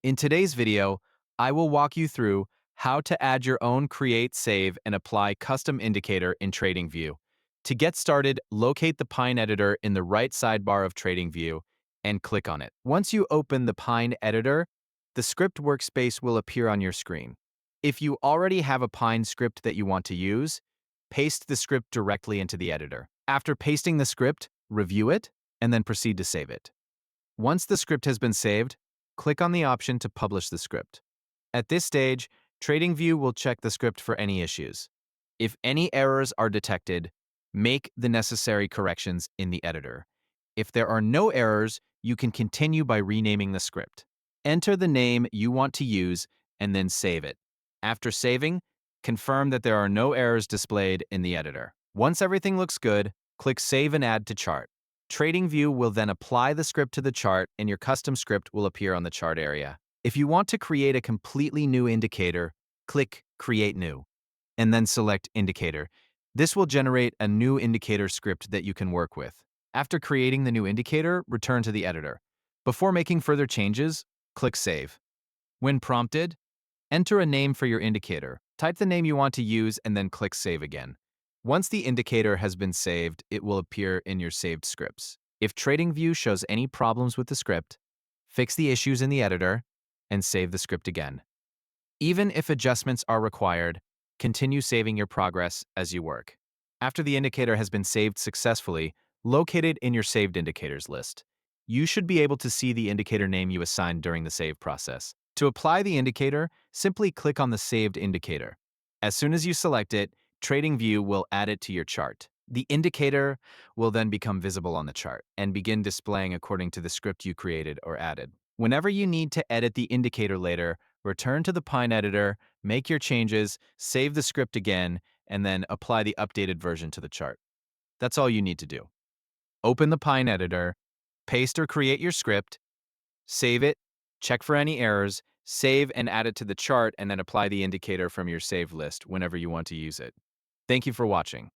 In today's video, I will walk you through how to add your own create, save, and apply custom indicator in TradingView. To get started, locate the Pine editor in the right sidebar of TradingView and click on it. Once you open the Pine editor, the script workspace will appear on your screen. If you already have a Pine script that you want to use, paste the script directly into the editor. After pasting the script, review it, and then proceed to save it. Once the script has been saved, click on the option to publish the script. At this stage, TradingView will check the script for any issues. If any errors are detected, make the necessary corrections in the editor. If there are no errors, you can continue by renaming the script. Enter the name you want to use and then save it. After saving, confirm that there are no errors displayed in the editor. Once everything looks good, click Save and Add to Chart. TradingView will then apply the script to the chart and your custom script will appear on the chart area. If you want to create a completely new indicator, click Create New, and then select Indicator. This will generate a new indicator script that you can work with. After creating the new indicator, return to the editor. Before making further changes, click Save. When prompted, enter a name for your indicator. Type the name you want to use and then click Save again. Once the indicator has been saved, it will appear in your saved scripts. If TradingView shows any problems with the script, fix the issues in the editor and save the script again. Even if adjustments are required, continue saving your progress as you work. After the indicator has been saved successfully, locate it in your saved indicators list. You should be able to see the indicator name you assigned during the save process. To apply the indicator, simply click on the saved indicator. As soon as you select it, TradingView will add it to your chart. The indicator will then become visible on the chart and begin displaying according to the script you created or added. Whenever you need to edit the indicator later, return to the Pine editor, make your changes, save the script again, and then apply the updated version to the chart. That's all you need to do. Open the Pine editor, paste or create your script, save it, check for any errors, save and add it to the chart, and then apply the indicator from your save list whenever you want to use it. Thank you for watching.